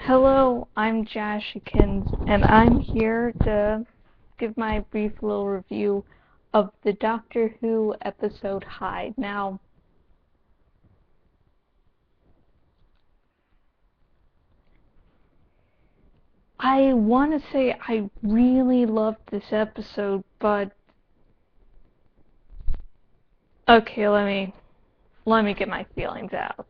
Hello, I'm Jashykins, and I'm here to give my brief little review of the Doctor Who episode Hyde. Now, I want to say I really loved this episode, but okay, let me get my feelings out.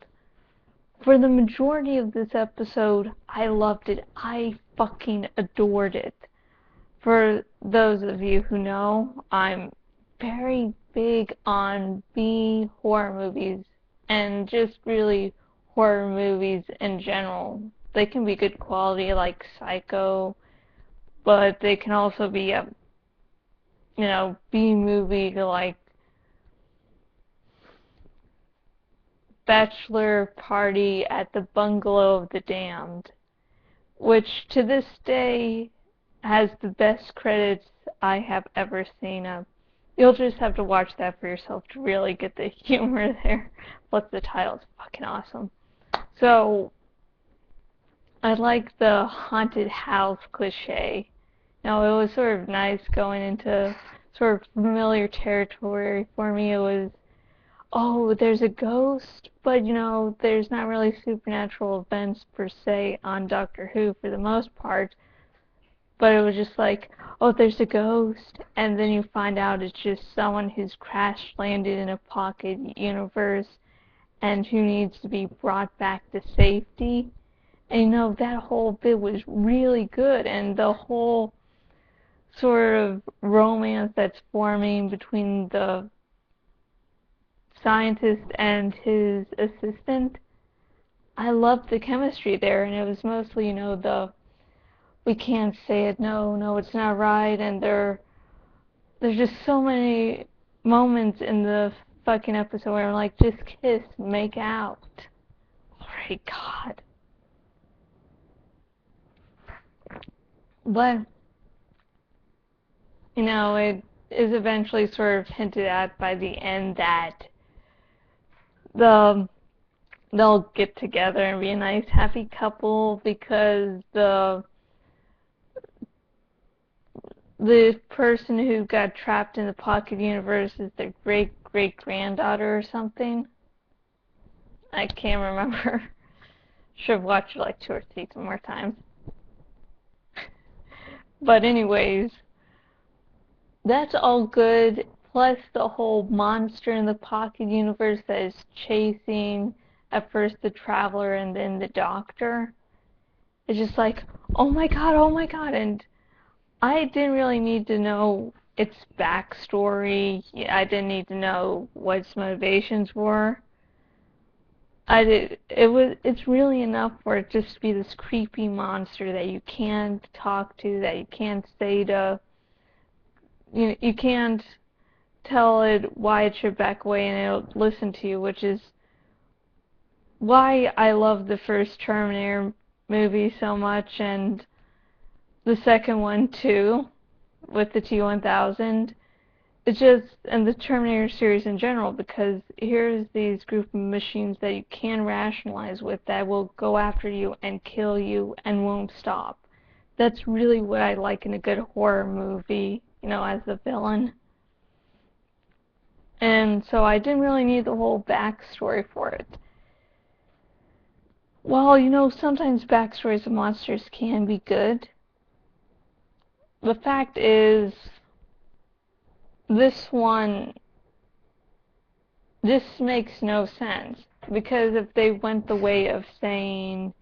For the majority of this episode, I loved it. I fucking adored it. For those of you who know, I'm very big on B horror movies and just really horror movies in general. They can be good quality like Psycho, but they can also be a B movie like Bachelor Party at the Bungalow of the Damned, which to this day has the best credits I have ever seen of. You'll just have to watch that for yourself to really get the humor there. Plus the title's fucking awesome. So, I like the haunted house cliche. Now, it was sort of nice going into sort of familiar territory for me. It was, oh, there's a ghost, but there's not really supernatural events per se on Doctor Who for the most part. But it was just like, oh, there's a ghost, and then you find out it's just someone who's crash landed in a pocket universe and who needs to be brought back to safety. And that whole bit was really good, and the whole sort of romance that's forming between the scientist and his assistant. I loved the chemistry there, and it was mostly, we can't say it, no, it's not right, and there's just so many moments in the fucking episode where I'm like, just kiss, make out. Alright, God. But, it is eventually sort of hinted at by the end that they'll get together and be a nice happy couple because the person who got trapped in the pocket universe is their great-great-granddaughter or something. I can't remember. Should have watched it like 2 or 3 more times. But anyways, that's all good. Plus the whole monster in the pocket universe that is chasing at first the Traveler and then the Doctor. It's just like, oh my god, and I didn't really need to know its backstory. I didn't need to know what its motivations were. It's really enough for it just to be this creepy monster that you can't talk to, that you can't say to, you can't tell it why it should back away and it'll listen to you, which is why I love the first Terminator movie so much, and the second one too, with the T-1000. It's just, and the Terminator series in general, because here's these group of machines that you can rationalize with that will go after you and kill you and won't stop. That's really what I like in a good horror movie, as the villain. And so I didn't really need the whole backstory for it. While, sometimes backstories of monsters can be good, the fact is, this makes no sense. Because if they went the way of saying,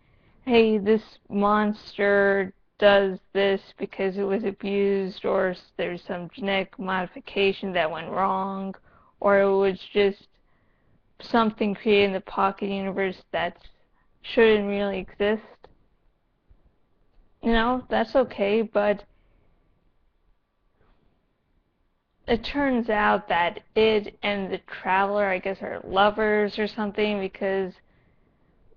hey, this monster does this because it was abused, or there's some genetic modification that went wrong, or it was just something created in the pocket universe that shouldn't really exist, that's okay, but it turns out that it and the Traveler, I guess, are lovers or something, because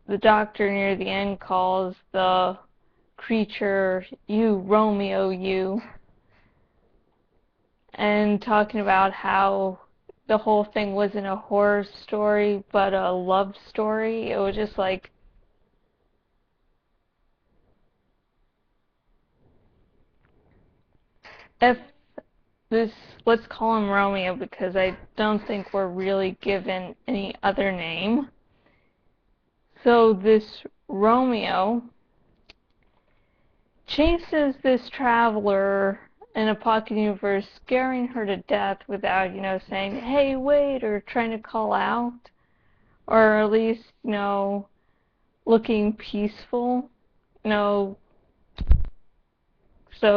the Doctor near the end calls the creature, you Romeo, you, and talking about how the whole thing wasn't a horror story but a love story. It was just like, if this, let's call him Romeo because I don't think we're really given any other name. So this Romeo chases this traveler in a pocket universe, scaring her to death without, saying, hey, wait, or trying to call out, or at least, looking peaceful, so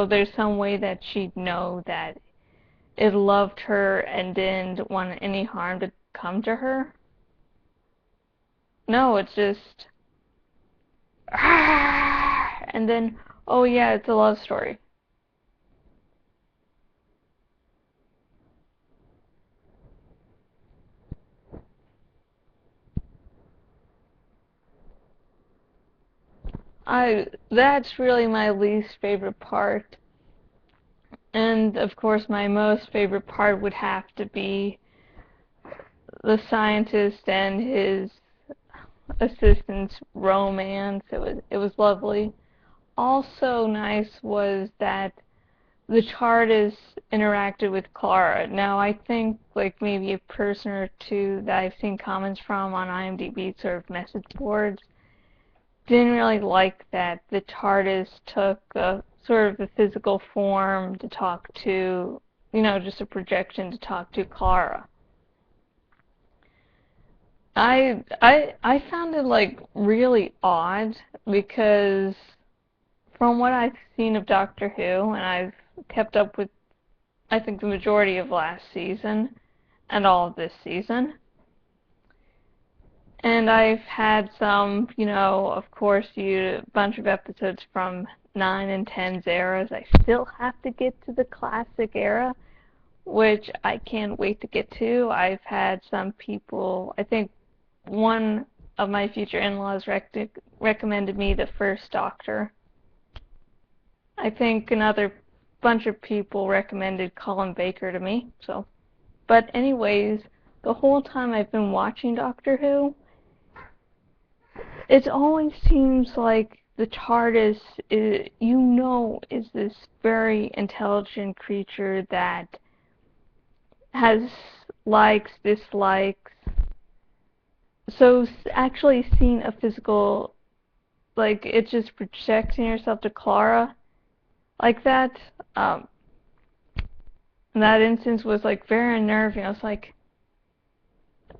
there's some way that she'd know that it loved her and didn't want any harm to come to her. No, it's just, and then, oh yeah, it's a love story. That's really my least favorite part. And of course my most favorite part would have to be the scientist and his assistant's romance. It was lovely. Also nice was that the TARDIS interacted with Clara. Now I think like maybe a person or two that I've seen comments from on IMDb sort of message boards didn't really like that the TARDIS took a sort of a physical form to talk to, just a projection to talk to Clara. I found it like really odd because from what I've seen of Doctor Who, and I've kept up with I think the majority of last season and all of this season, and I've had some, of course, a bunch of episodes from 9 and 10's eras. I still have to get to the classic era, which I can't wait to get to. I've had some people, I think one of my future in-laws recommended me the first Doctor. I think another bunch of people recommended Colin Baker to me. But anyways, the whole time I've been watching Doctor Who, it always seems like the TARDIS is this very intelligent creature that has likes, dislikes. So actually seeing a physical, like it's just projecting yourself to Clara like that, in that instance was like very unnerving. I was like,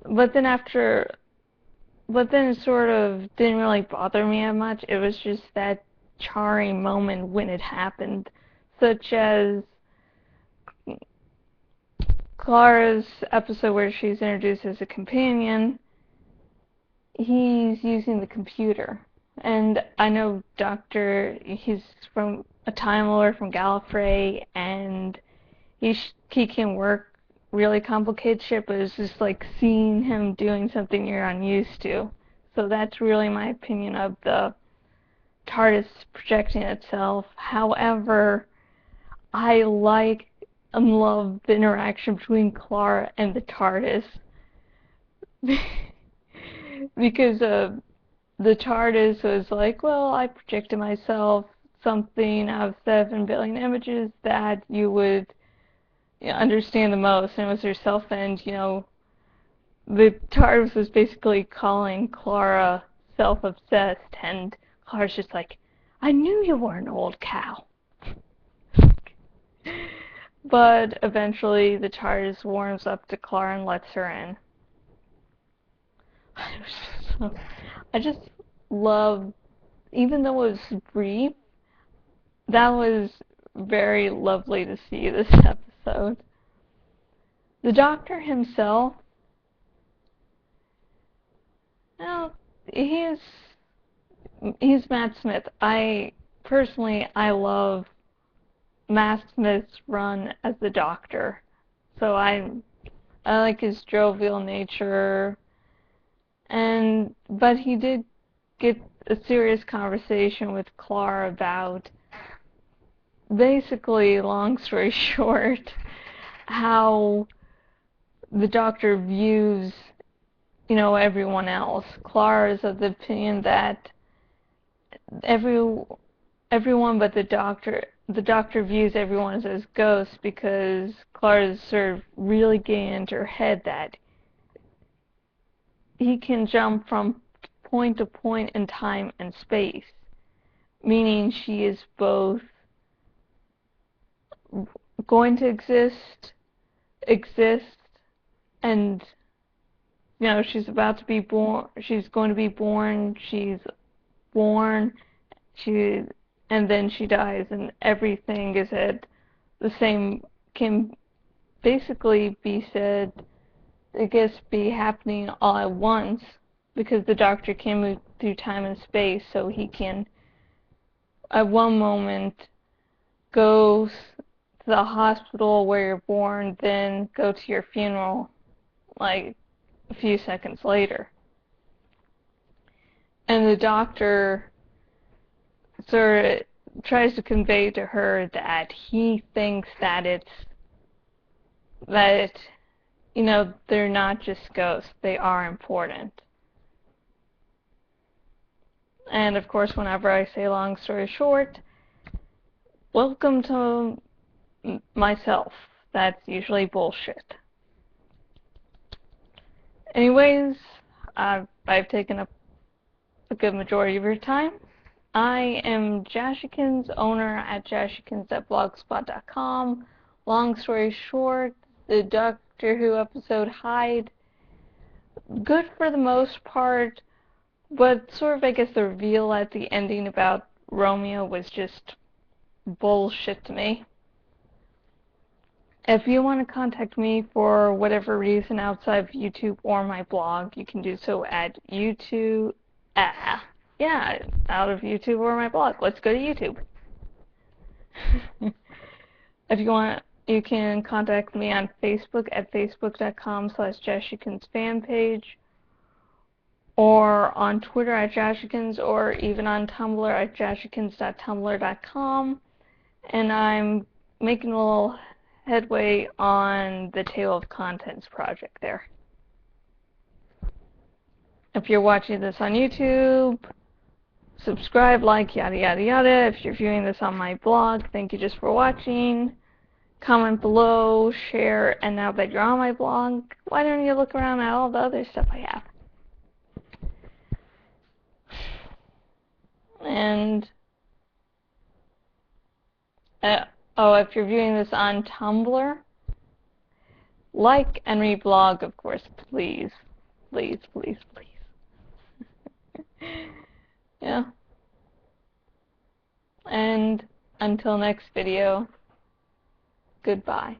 but then it sort of didn't really bother me that much. It was just that charring moment when it happened, such as Clara's episode where she's introduced as a companion. He's using the computer, and I know he's from a Time Lord from Gallifrey, and he can work really complicated shit, but it's just like seeing him doing something you're unused to. So that's really my opinion of the TARDIS projecting itself. However, I like and love the interaction between Clara and the TARDIS because the TARDIS was like, well, I projected myself something out of 7 billion images that you would understand the most, and it was herself, and the TARDIS was basically calling Clara self-obsessed, and Clara's just like, I knew you were an old cow. But eventually the TARDIS warms up to Clara and lets her in. I just love, even though it was brief, that was very lovely to see this episode. The Doctor himself, well, he's Matt Smith. I love Matt Smith's run as the Doctor. So I like his jovial nature, but he did get a serious conversation with Clara about, basically, long story short, how the Doctor views, everyone else. Clara is of the opinion that everyone everyone but the doctor. The doctor views everyone as ghosts because Clara's sort of really getting into her head that he can jump from point to point in time and space, meaning she is both going to exist, and she's about to be born. She's going to be born. She's born. And then she dies, and everything is at the same, can basically be said, I guess, be happening all at once, because the doctor can move through time and space, so he can, at one moment, go to the hospital where you're born, then go to your funeral, like, a few seconds later. And the doctor sort of tries to convey to her that he thinks that they're not just ghosts, they are important. And of course, whenever I say long story short, welcome to myself. That's usually bullshit. Anyways, I've taken up a good majority of your time. I am Jashykins, owner at jashykins.blogspot.com. Long story short, the Doctor Who episode Hyde, good for the most part, but sort of, I guess, the reveal at the ending about Romeo was just bullshit to me. If you want to contact me for whatever reason outside of YouTube or my blog, you can do so at YouTube. Out of YouTube or my blog. Let's go to YouTube. If you want, you can contact me on Facebook at facebook.com/JashykinsFanpage, or on Twitter at Jashykins, or even on Tumblr at jashykins.tumblr.com. And I'm making a little headway on the Table of Contents project there. If you're watching this on YouTube, subscribe, like, yada yada yada. If you're viewing this on my blog, thank you just for watching. Comment below, share, and now that you're on my blog, why don't you look around at all the other stuff I have? And if you're viewing this on Tumblr, like and reblog, of course, please. Please, please, please. Yeah. And until next video, goodbye.